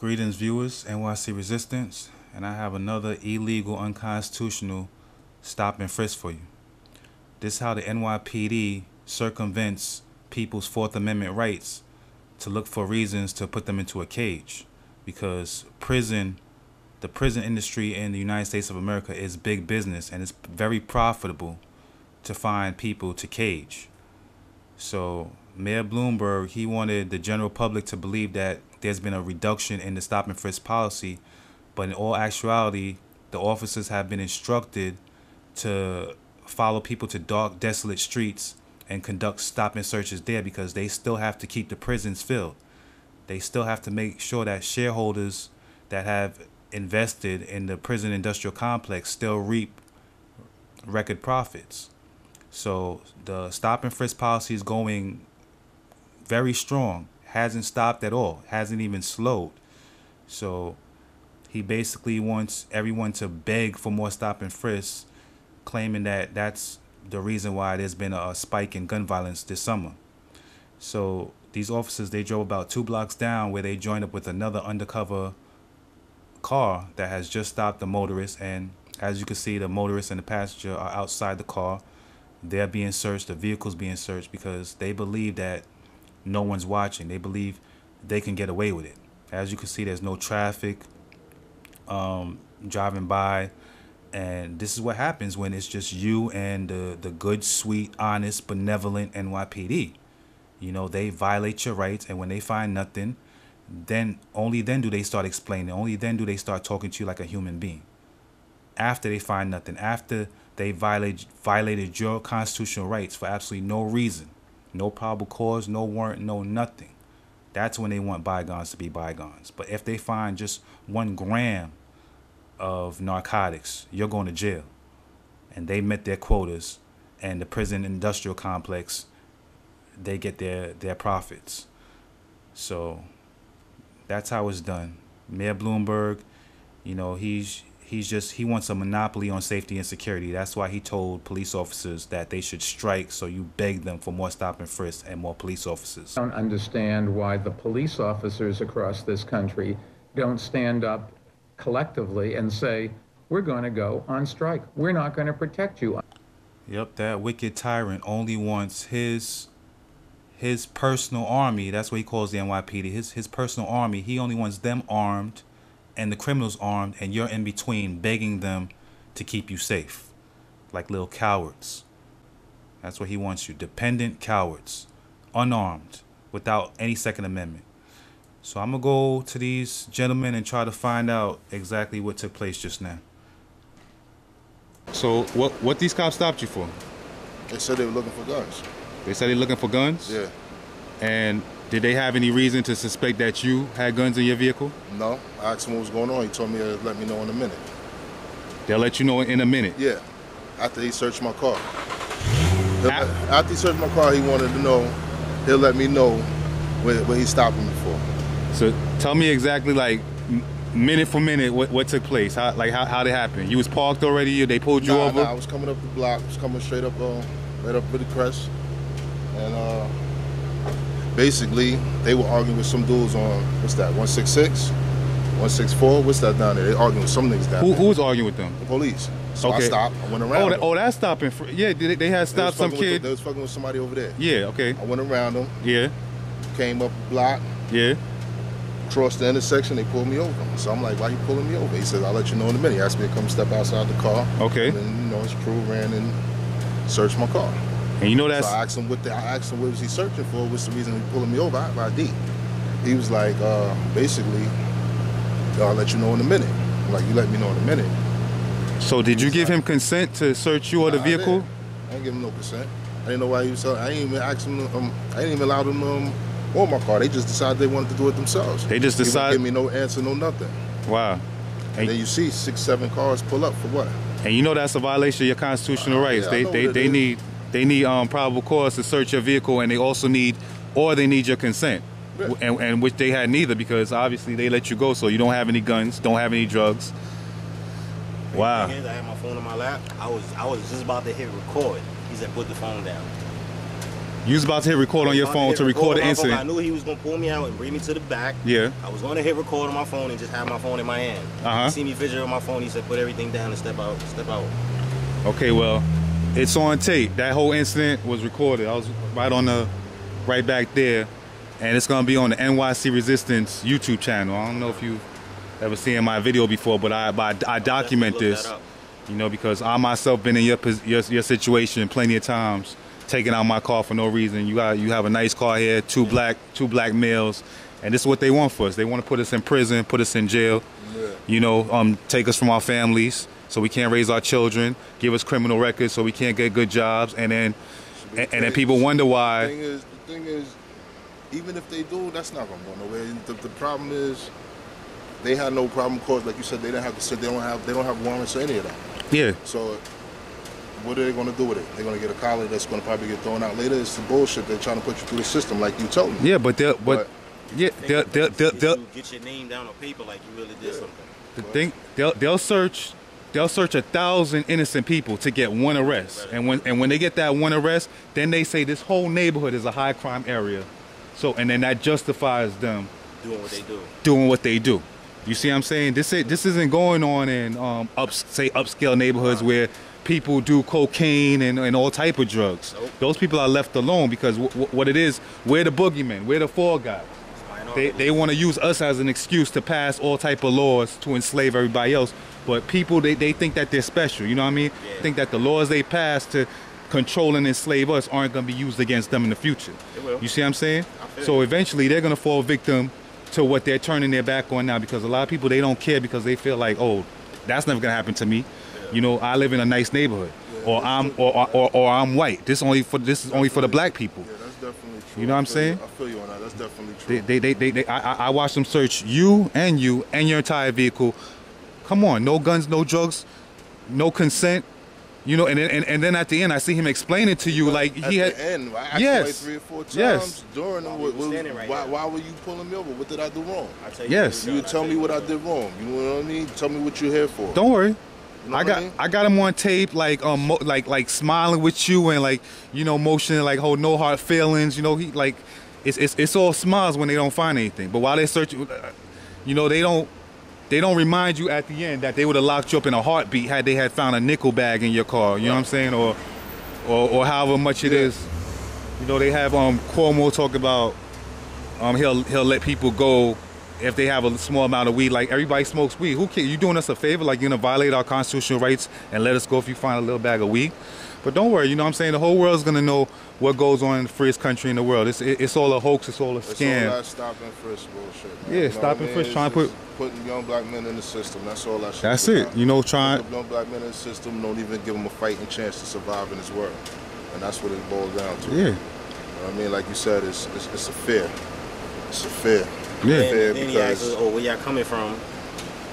Greetings, viewers, NYC Resistance, and I have another illegal, unconstitutional stop and frisk for you. This is how the NYPD circumvents people's Fourth Amendment rights to look for reasons to put them into a cage, because the prison industry in the United States of America is big business, and it's very profitable to find people to cage. So Mayor Bloomberg, he wanted the general public to believe that there's been a reduction in the stop and frisk policy, but in all actuality, the officers have been instructed to follow people to dark, desolate streets and conduct stop and searches there, because they still have to keep the prisons filled. They still have to make sure that shareholders that have invested in the prison industrial complex still reap record profits. So the stop and frisk policy is going very strong, hasn't stopped at all, hasn't even slowed. So he basically wants everyone to beg for more stop and frisk, claiming that that's the reason why there's been a spike in gun violence this summer. So these officers, they drove about 2 blocks down, where they joined up with another undercover car that has just stopped the motorist, and as you can see, the motorist and the passenger are outside the car. They're being searched, the vehicle's being searched, because they believe that no one's watching. They believe they can get away with it. As you can see, there's no traffic driving by, and this is what happens when it's just you and the good, sweet, honest, benevolent NYPD. You know, they violate your rights, and when they find nothing, then only then do they start explaining. Only then do they start talking to you like a human being. After they find nothing, after they violated your constitutional rights for absolutely no reason, no probable cause, no warrant, no nothing, that's when they want bygones to be bygones. But if they find just 1 gram of narcotics, you're going to jail. And they met their quotas, and the prison industrial complex, they get their profits. So that's how it's done. Mayor Bloomberg, you know, he wants a monopoly on safety and security. That's why he told police officers that they should strike, so you beg them for more stop and frisk and more police officers. I don't understand why the police officers across this country don't stand up collectively and say, we're going to go on strike. We're not going to protect you. Yep, that wicked tyrant only wants his personal army. That's what he calls the NYPD. His personal army. He only wants them armed and the criminals armed, and you're in between begging them to keep you safe, like little cowards. That's what he wants you, dependent cowards, unarmed, without any Second Amendment. So I'm gonna go to these gentlemen and try to find out exactly what took place just now. So what these cops stopped you for? They said they were looking for guns. They said they're looking for guns? Yeah. And did they have any reason to suspect that you had guns in your vehicle? No. I asked him what was going on. He told me to let me know in a minute. They'll let you know in a minute? Yeah. After he searched my car. After he searched my car, he wanted to know, he'll let me know what he's stopping me for. So tell me exactly, like, minute for minute, what took place? How it happened? You was parked already? They pulled you over? Nah, I was coming up the block. I was coming straight up, right up with the crest. And basically, they were arguing with some dudes on, what's that, 166? 164? What's that down there? They arguing with some niggas down there. Who was arguing with them? The police. So okay. I stopped. I went around them. Oh, that's stopping. Yeah, they had stopped some kid. They was fucking with somebody over there. Yeah, okay. I went around them. Yeah. Came up the block. Yeah. Crossed the intersection. They pulled me over. So I'm like, why you pulling me over? He says, I'll let you know in a minute. He asked me to come step outside the car. Okay. And then, you know, his crew ran and searched my car. And you know that's... So I asked him what was he searching for? What's the reason he pulling me over? I have ID. He was like, basically, I'll let you know in a minute. I'm like, you let me know in a minute. So did you give him consent to search you or the vehicle? I didn't give him no consent. I didn't know why he was. I didn't even ask him. I didn't even allow them on my car. They just decided they wanted to do it themselves. They just decided. He wouldn't give me no answer, no nothing. Wow. And then you see 6, 7 cars pull up for what? And you know that's a violation of your constitutional rights. Yeah, They need probable cause to search your vehicle, and they also need your consent. Yeah. And which they had neither, because obviously they let you go, so you don't have any guns, don't have any drugs. Wow. I had my phone in my lap. I was just about to hit record. He said, put the phone down. You was about to hit record on your phone to record the incident. I knew he was gonna pull me out and bring me to the back. Yeah. I was gonna hit record on my phone and just have my phone in my hand. He see me fidget on my phone. He said, "Put everything down and step out. Step out." Okay, well, it's on tape. That whole incident was recorded. I was right back there, and it's gonna be on the NYC Resistance YouTube channel. I don't know if you've ever seen my video before, but I document this, you know, because I myself been in your situation plenty of times, taking out my car for no reason. You have a nice car here, two black males, and this is what they want for us. They want to put us in prison, put us in jail, you know, take us from our families so we can't raise our children, give us criminal records so we can't get good jobs, and then people wonder why. The thing is, even if they do, that's not gonna go nowhere. The problem is, they had no problem cause, like you said, they didn't have to sit. They don't have warrants or any of that. Yeah. So, what are they gonna do with it? They're gonna get a collar that's gonna probably get thrown out later. It's the bullshit. They're trying to put you through the system, like you told me. Yeah, but they'll get your name down on paper like you really did something. The thing, they'll search 1,000 innocent people to get one arrest, and when they get that one arrest, then they say this whole neighborhood is a high crime area, so and then that justifies them doing what they do. You see what I'm saying? This isn't going on in upscale neighborhoods where people do cocaine and all type of drugs. Nope. Those people are left alone because what it is, we're the boogeymen, we're the fall guys. They want to use us as an excuse to pass all type of laws to enslave everybody else. But people, they think that they're special, you know what I mean? Yeah. Think that the laws they pass to control and enslave us aren't going to be used against them in the future. It will. You see what I'm saying? So eventually they're going to fall victim to what they're turning their back on now, because a lot of people, they don't care because they feel like, oh, that's never going to happen to me. Yeah. You know, I live in a nice neighborhood, or I'm white. This is only for the black people. Yeah, that's definitely true. You know what I'm saying? I feel you on that. That's definitely true. I watched them search you and your entire vehicle. Come on, no guns, no drugs, no consent, you know. And then at the end, I see him explaining to you like he had. At the end, I asked him like 3 or 4 times during why were you pulling me over? What did I do wrong? You tell me what I did wrong. You know what I mean? Tell me what you're here for. Don't worry. You know I got him on tape, like like smiling with you and like, you know, motioning like hold no hard feelings. You know, he like it's all smiles when they don't find anything. But while they search, you know, they don't remind you at the end that they would have locked you up in a heartbeat had they had found a nickel bag in your car. You know what I'm saying, or however much it is. You know, they have Cuomo talk about he'll let people go if they have a small amount of weed. Like, everybody smokes weed. Who cares? You doing us a favor? Like, you're gonna violate our constitutional rights and let us go if you find a little bag of weed? But don't worry, you know what I'm saying? The whole world's gonna know what goes on in the freest country in the world. It's all a hoax, it's all a scam. It's all that stop and frisk bullshit, man. Yeah, stop and frisk, trying to putting young black men in the system. That's all that shit. That's it. You know, trying young black men in the system, don't even give them a fighting chance to survive in this world. And that's what it boils down to. Yeah. You know what I mean? Like you said, it's a fear. It's a fear. Yeah. Then he asks, oh, where y'all coming from?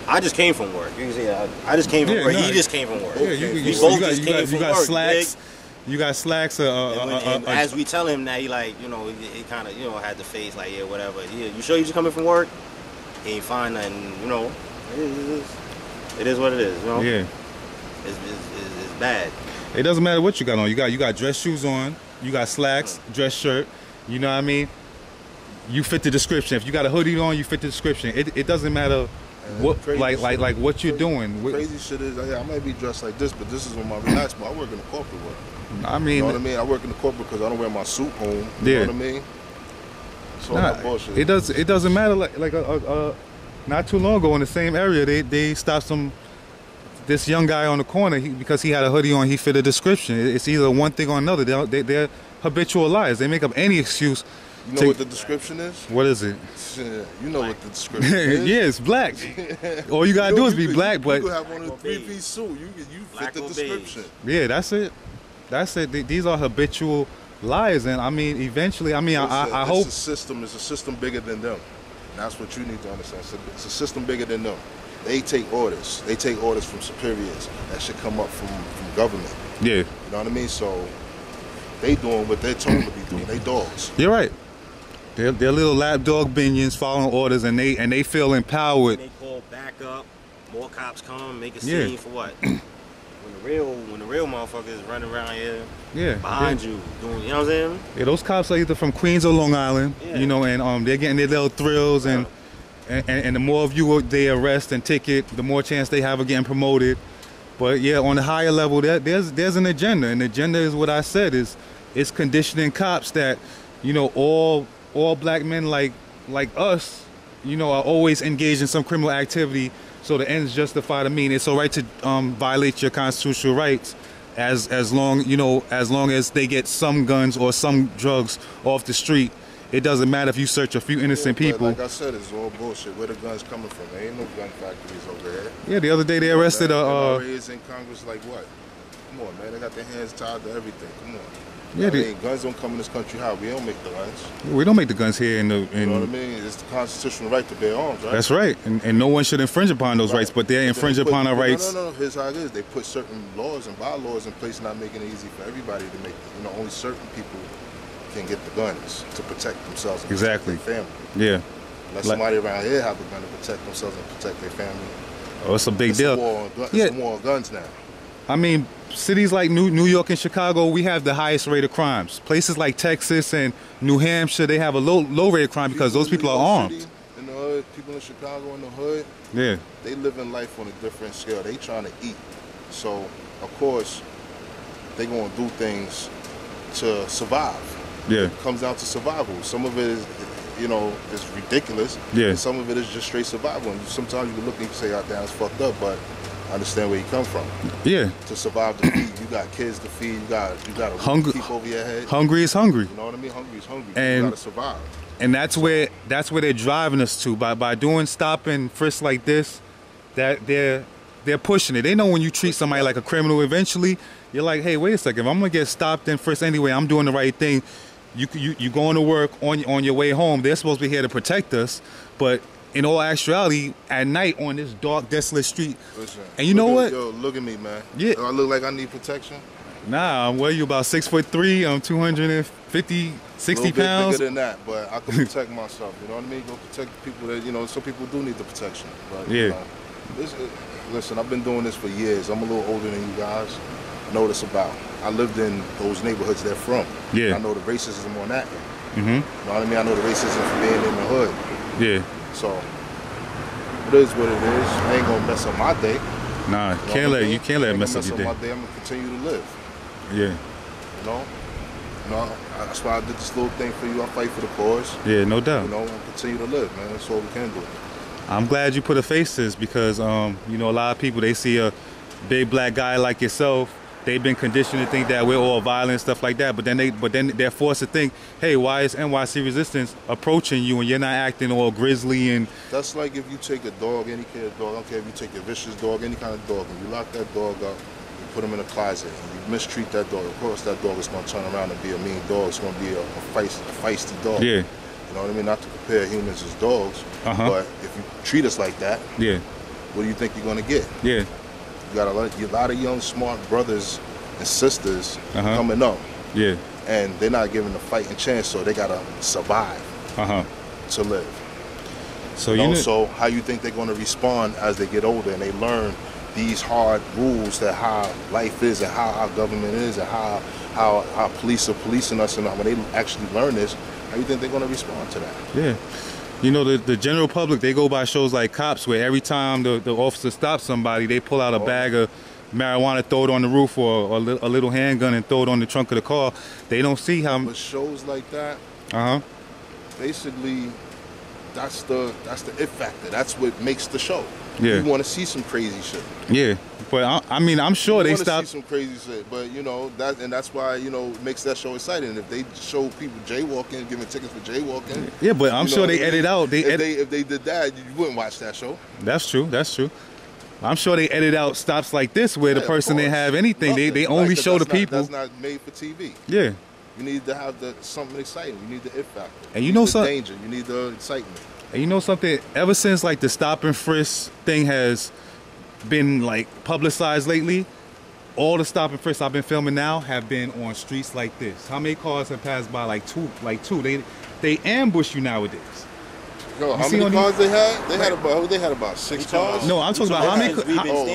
I just came from work. You can see I just came from work. He just came from work. Yeah, you got slacks. You got slacks. As we tell him that, he like, you know, he kind of, you know, had the face like, yeah, whatever. Yeah, you sure you just coming from work? He ain't find nothing, you know. It is what it is, you know. Yeah. It's bad. It doesn't matter what you got on. You got dress shoes on. You got slacks, dress shirt. You know what I mean? You fit the description. If you got a hoodie on, you fit the description. It doesn't matter. What like what you're doing? Crazy shit is, I might be dressed like this, but this is when my relaxed. But I work in the corporate world. I mean, you know what I mean? I work in the corporate because I don't wear my suit home. You know what I mean? So that bullshit. It doesn't matter. Like not too long ago in the same area, they stopped this young guy on the corner because he had a hoodie on. He fit a description. It's either one thing or another. They're habitual liars. They make up any excuse. You know what the description is? What is it? You know what the description is. Yeah, it's black. All you gotta do is be black, but you have on a 3-piece suit. You fit the description. Yeah, that's it. That's it. These are habitual liars, and I mean, eventually, I hope it's a system bigger than them. And that's what you need to understand. It's a system bigger than them. They take orders. They take orders from superiors that should come up from government. Yeah. You know what I mean? So they doing what they're told to be doing. They dogs. You're right. They're little lapdog minions following orders, and they feel empowered. They call back up, more cops come, make a scene for what? when the real motherfuckers running around here Yeah. behind you, doing, you know what I'm saying? Yeah, those cops are either from Queens or Long Island, Yeah. you know, and they're getting their little thrills, and the more of you they arrest and ticket, the more chance they have of getting promoted. But yeah, on the higher level, there's an agenda, and the agenda is what I said is it's conditioning cops that, you know, all black men like us, you know, are always engaged in some criminal activity. So the ends justify the means. It's all right to violate your constitutional rights, as long as they get some guns or some drugs off the street. It doesn't matter if you search a few innocent people. Like I said, it's all bullshit. Where the guns coming from? There ain't no gun factories over there. Yeah, the other day they arrested NRAs in Congress, like what? Come on, man. They got their hands tied to everything. Come on. Yeah, guns don't come in this country. How? We don't make the guns. We don't make the guns here. You know what I mean? It's the constitutional right to bear arms, right? That's right, and no one should infringe upon those rights, but they're infringing upon our rights. No. Here's how it is. They put certain laws and bylaws in place, not making it easy for everybody to make. You know, only certain people can get the guns to protect themselves and protect their family. Yeah. Let somebody around here have a gun to protect themselves and protect their family. Oh, it's a big deal. It's a war on guns now. I mean, cities like New York and Chicago, we have the highest rate of crimes. Places like Texas and New Hampshire, they have a low rate of crime because those people are armed. In the hood, people in Chicago in the hood, yeah, they live in life on a different scale. They trying to eat. So, of course, they going to do things to survive. Yeah. It comes down to survival. Some of it is, you know, it's ridiculous. Yeah. And some of it is just straight survival. And sometimes you can look and say, oh, damn, it's fucked up, but I understand where you come from. Yeah. To survive to feed. You got kids to feed. You got to keep over your head. Hungry is hungry. You know what I mean? Hungry is hungry. And you got to survive. And that's where they're driving us to by doing stop and frisk like this. That they're pushing it. They know when you treat somebody like a criminal, eventually you're like, hey, wait a second. If I'm gonna get stopped and frisked anyway, I'm doing the right thing. You going to work on your way home. They're supposed to be here to protect us, but in all actuality, at night on this dark, desolate street. Listen, and you know what? Yo, look at me, man. Yeah. Do I look like I need protection? Nah, I'm you about 6'3". I'm 250, 60 pounds. A little bit bigger than that, but I can protect myself. You know what I mean? Go protect people that, you know, some people do need the protection. But, yeah. You know, listen, I've been doing this for years. I'm a little older than you guys. I know what it's about. I lived in those neighborhoods they're from. Yeah. I know the racism on that end. Mm-hmm. You know what I mean? I know the racism from being in the hood. Yeah. So, it is what it is. I ain't gonna mess up my day. Nah, you can't let it mess up your day. My day. I'm gonna continue to live. Yeah. You know? That's why I did this little thing for you. I fight for the cause. Yeah, no doubt. You know, and continue to live, man. That's all we can do. I'm glad you put a face to this because, you know, a lot of people, they see a big black guy like yourself. They've been conditioned to think that we're all violent and stuff like that. But then they're forced to think, hey, why is NYC Resistance approaching you and you're not acting all grisly and... That's like if you take a dog, any kind of dog, I don't care if you take a vicious dog, any kind of dog, and you lock that dog up, you put him in a closet, and you mistreat that dog. Of course, that dog is going to turn around and be a mean dog. It's going to be a feisty dog. Yeah. You know what I mean? Not to compare humans as dogs, but if you treat us like that, yeah, what do you think you're going to get? Yeah. You got a lot of young, smart brothers and sisters coming up. Yeah. And they're not given a fighting chance, so they got to survive to live. So so how you think they're going to respond as they get older and they learn these hard rules that how life is and how our government is and how our police are policing us, and when they actually learn this, how you think they're going to respond to that? Yeah. You know, the general public, they go by shows like Cops, where every time the officer stops somebody, they pull out a bag of marijuana, throw it on the roof, or a little handgun and throw it on the trunk of the car. They don't see how... But shows like that, basically, that's the it factor. That's what makes the show. Yeah. You want to see some crazy shit. Yeah. But I mean, I'm sure they stop. See some crazy shit, but you know that's why it makes that show exciting. If they show people jaywalking, giving tickets for jaywalking, yeah, but I'm sure they edit out. If they did that, you wouldn't watch that show. That's true. That's true. I'm sure they edit out stops like this where the person didn't have anything. They only show the people. That's not made for TV. Yeah. You need to have something exciting. You need the it factor. And you know something. Danger. You need the excitement. And you know something. Ever since like the stop and frisk thing has been like publicized lately, all the stop and frisk I've been filming now have been on streets like this. How many cars have passed by? Like two. They ambush you nowadays. Yo, how many cars they had? They had about 6 cars. No, I'm talking about how many.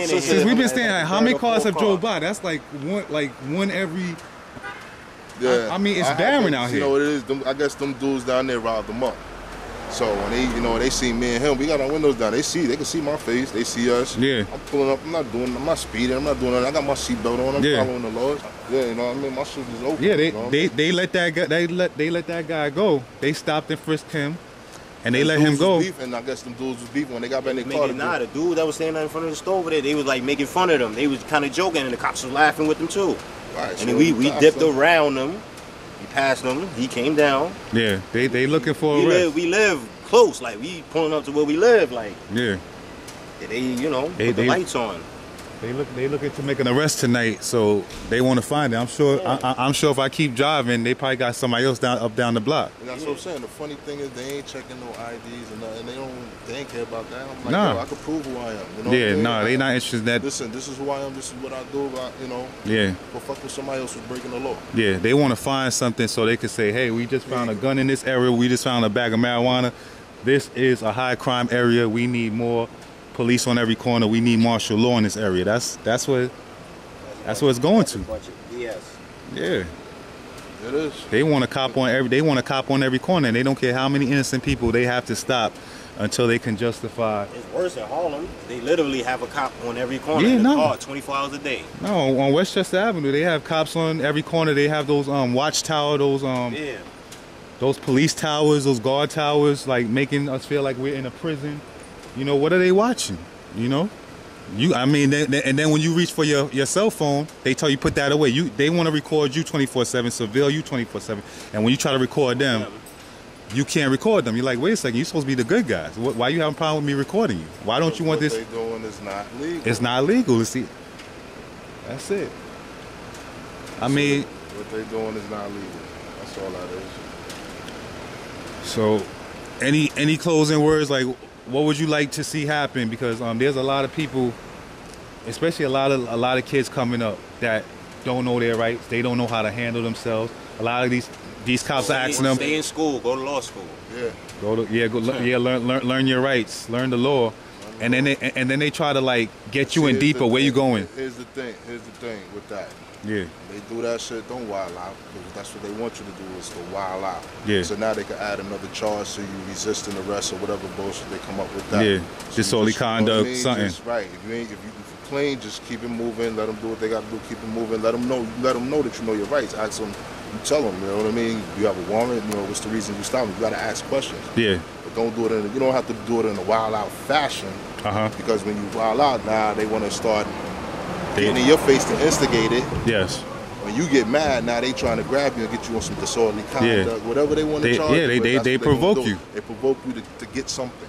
Since we've been standing, how many cars have drove by? That's like one every. Yeah. I mean, it's barren out here. You know what it is? I guess them dudes down there robbed them up. So when they see me and him, we got our windows down. They can see my face. They see us. Yeah. I'm pulling up. I'm not speeding. I'm not doing nothing. I got my seatbelt on. I'm following the laws. Yeah, you know what I mean. My shit is open. Yeah, they let that guy. They let that guy go. They stopped and frisked him, and they let him go. And I guess them dudes was beefing when they got back in their car. Nah, the dude that was standing in front of the store over there, they was like making fun of them. They was kind of joking, and the cops was laughing with them too. Right. And then we dipped around them. We passed them. He came down. Yeah, they looking for a arrest. We live close, like we pulling up to where we live, like. Yeah. They put the lights on. They looking to make an arrest tonight, so they want to find it. I'm sure. Yeah. I'm sure if I keep driving, they probably got somebody else down the block. And that's what I'm saying. The funny thing is they ain't checking no IDs and they ain't care about that. I'm like, yo, I can prove who I am. You know yeah, no, they not interested in that. Listen, this is who I am. This is what I do. Yeah. Go fuck with somebody else who's breaking the law. Yeah, they want to find something so they can say, hey, we just found a gun in this area. We just found a bag of marijuana. This is a high crime area. We need more police on every corner. We need martial law in this area. That's what it's going to. Yes. Yeah. It is. They want a cop on every corner, and they don't care how many innocent people they have to stop until they can justify. It's worse in Harlem. They literally have a cop on every corner in the car 24 hours a day. No, on Westchester Avenue, they have cops on every corner. They have those watchtower, those police towers, those guard towers, like making us feel like we're in a prison. You know, what are they watching? You know, and then when you reach for your cell phone, they tell you put that away. They want to record you 24/7, surveil you 24/7, and when you try to record them, you can't record them. You're like, wait a second, you're supposed to be the good guys. Why you having a problem with me recording you? Why don't you want this? What they doing is not legal. It's not legal. See, that's it. What they doing is not legal. That's all that is. So, any closing words? Like, what would you like to see happen? Because there's a lot of people, especially a lot of kids coming up that don't know their rights. They don't know how to handle themselves. A lot of these cops are asking them, stay in school, go to law school. Yeah. Learn your rights, learn the law, and then they try to like get you in deeper. Where you going? Here's the thing with that. Yeah. They do that shit, don't wild out, because that's what they want you to do is to wild out. Yeah. So now they can add another charge to you resisting arrest or whatever bullshit they come up with that. Yeah. Disorderly conduct, something. Right. If you clean, just keep it moving. Let them do what they got to do. Keep it moving. Let them know that you know your rights. Ask them. You tell them. You know what I mean. You have a warrant. You know what's the reason you stop them. You got to ask questions. Yeah. But don't do it. You don't have to do it in a wild out fashion. Because when you wild out, now they want to start getting in your face to instigate it. Yes. When you get mad, now they trying to grab you and get you on some disorderly conduct, whatever they want to charge you. Yeah, they provoke you. They provoke you to get something.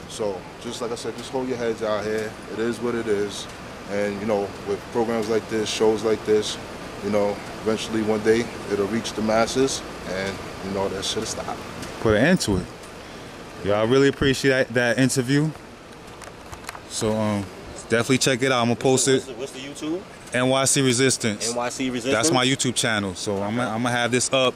So, just like I said, just hold your heads out here. It is what it is. And, with programs like this, shows like this, eventually one day it'll reach the masses and, that shit'll stop. Put an end to it. Yeah, I really appreciate that interview. So, definitely check it out. I'm going to post it. What's the YouTube? NYC Resistance. NYC Resistance? That's my YouTube channel. So I'm gonna have this up,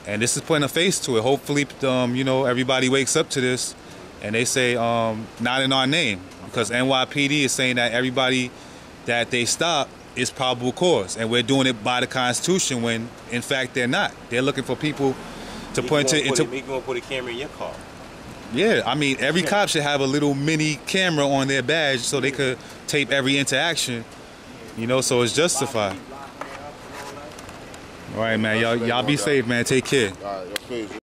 and this is putting a face to it. Hopefully, everybody wakes up to this, and they say, not in our name, because NYPD is saying that everybody that they stop is probable cause, and we're doing it by the Constitution when, in fact, they're not. They're looking for people to put into. Maybe gonna put a camera in your car. Yeah, I mean, every cop should have a little mini camera on their badge so they could tape every interaction. So it's justified. All right, man. Y'all be safe, man. Take care. All right,